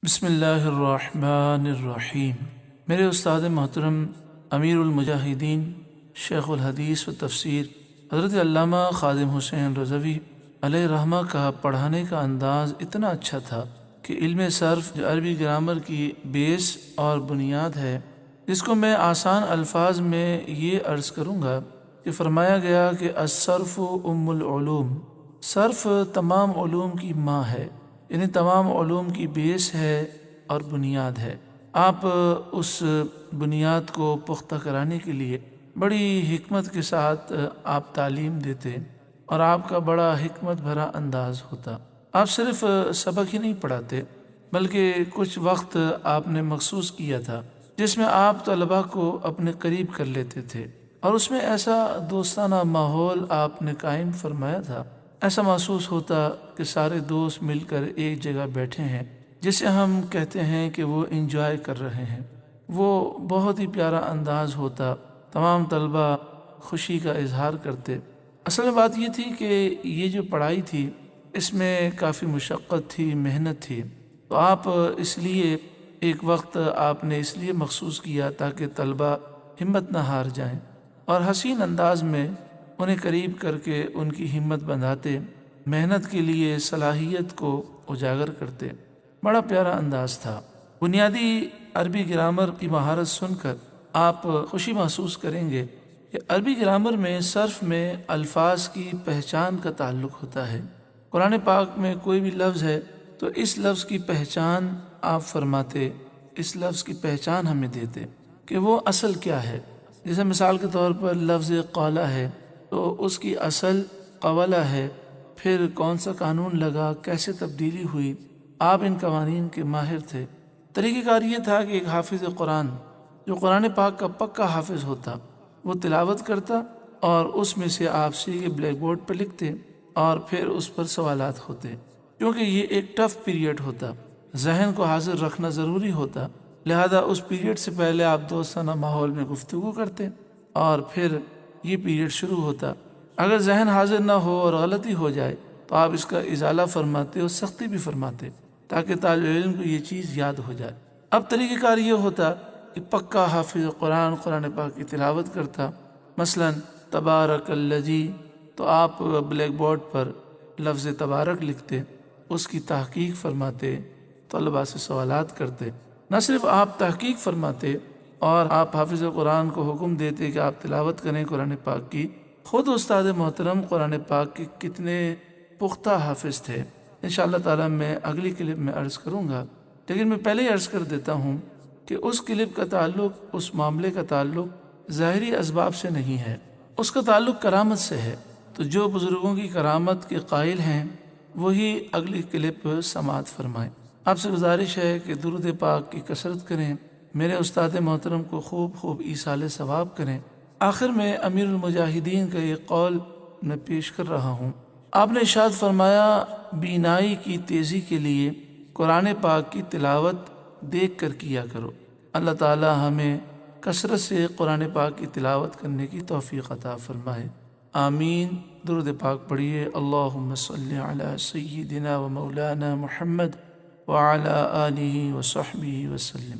بسم اللہ الرحمن الرحیم۔ میرے استاد محترم امیر المجاہدین شیخ الحدیث و تفسیر حضرت علامہ خادم حسین رضوی علیہ رحمہ کا پڑھانے کا انداز اتنا اچھا تھا کہ علم صرف جو عربی گرامر کی بیس اور بنیاد ہے، جس کو میں آسان الفاظ میں یہ عرض کروں گا کہ فرمایا گیا کہ الصرف ام العلوم، صرف تمام علوم کی ماں ہے، یعنی تمام علوم کی بیس ہے اور بنیاد ہے۔ آپ اس بنیاد کو پختہ کرانے کے لیے بڑی حکمت کے ساتھ آپ تعلیم دیتے اور آپ کا بڑا حکمت بھرا انداز ہوتا۔ آپ صرف سبق ہی نہیں پڑھاتے بلکہ کچھ وقت آپ نے مخصوص کیا تھا جس میں آپ طلباء کو اپنے قریب کر لیتے تھے، اور اس میں ایسا دوستانہ ماحول آپ نے قائم فرمایا تھا، ایسا محسوس ہوتا کہ سارے دوست مل کر ایک جگہ بیٹھے ہیں، جسے ہم کہتے ہیں کہ وہ انجوائے کر رہے ہیں۔ وہ بہت ہی پیارا انداز ہوتا، تمام طلباء خوشی کا اظہار کرتے۔ اصل میں بات یہ تھی کہ یہ جو پڑھائی تھی اس میں کافی مشقت تھی، محنت تھی، تو آپ اس لیے ایک وقت آپ نے اس لیے مخصوص کیا تاکہ طلباء ہمت نہ ہار جائیں، اور حسین انداز میں انہیں قریب کر کے ان کی ہمت بندھاتے، محنت کے لیے صلاحیت کو اجاگر کرتے۔ بڑا پیارا انداز تھا۔ بنیادی عربی گرامر کی مہارت سن کر آپ خوشی محسوس کریں گے کہ عربی گرامر میں صرف میں الفاظ کی پہچان کا تعلق ہوتا ہے۔ قرآن پاک میں کوئی بھی لفظ ہے تو اس لفظ کی پہچان آپ فرماتے، اس لفظ کی پہچان ہمیں دیتے کہ وہ اصل کیا ہے۔ جیسے مثال کے طور پر لفظ قالہ ہے تو اس کی اصل قولہ ہے، پھر کون سا قانون لگا، کیسے تبدیلی ہوئی، آپ ان قوانین کے ماہر تھے۔ طریقہ کار یہ تھا کہ ایک حافظ قرآن جو قرآن پاک کا پکا حافظ ہوتا، وہ تلاوت کرتا اور اس میں سے آپ سیدھے بلیک بورڈ پر لکھتے اور پھر اس پر سوالات ہوتے۔ کیونکہ یہ ایک ٹف پیریڈ ہوتا، ذہن کو حاضر رکھنا ضروری ہوتا، لہذا اس پیریڈ سے پہلے آپ دوستانہ ماحول میں گفتگو کرتے اور پھر یہ پیریڈ شروع ہوتا۔ اگر ذہن حاضر نہ ہو اور غلطی ہو جائے تو آپ اس کا ازالہ فرماتے اور سختی بھی فرماتے تاکہ طالب علم کو یہ چیز یاد ہو جائے۔ اب طریقہ کار یہ ہوتا کہ پکا حافظ قرآن پاک کی تلاوت کرتا، مثلا تبارک الذی، تو آپ بلیک بورڈ پر لفظ تبارک لکھتے، اس کی تحقیق فرماتے، طلباء سے سوالات کرتے۔ نہ صرف آپ تحقیق فرماتے اور آپ حافظ قرآن کو حکم دیتے کہ آپ تلاوت کریں قرآن پاک کی، خود استاد محترم قرآن پاک کے کتنے پختہ حافظ تھے۔ انشاءاللہ تعالی میں اگلی کلپ میں عرض کروں گا، لیکن میں پہلے ہی عرض کر دیتا ہوں کہ اس کلپ کا تعلق، اس معاملے کا تعلق ظاہری اسباب سے نہیں ہے، اس کا تعلق کرامت سے ہے۔ تو جو بزرگوں کی کرامت کے قائل ہیں وہی اگلی کلپ سماعت فرمائیں۔ آپ سے گزارش ہے کہ درود پاک کی کثرت کریں، میرے استاد محترم کو خوب ایصال ثواب کریں۔ آخر میں امیر المجاہدین کا یہ قول میں پیش کر رہا ہوں۔ آپ نے ارشاد فرمایا، بینائی کی تیزی کے لیے قرآن پاک کی تلاوت دیکھ کر کیا کرو۔ اللہ تعالی ہمیں کثرت سے قرآن پاک کی تلاوت کرنے کی توفیق عطا فرمائے، آمین۔ درود پاک پڑھیے، اللہم صلی علی سیدنا و مولانا محمد وعلی آلہ وصحبہ وسلم۔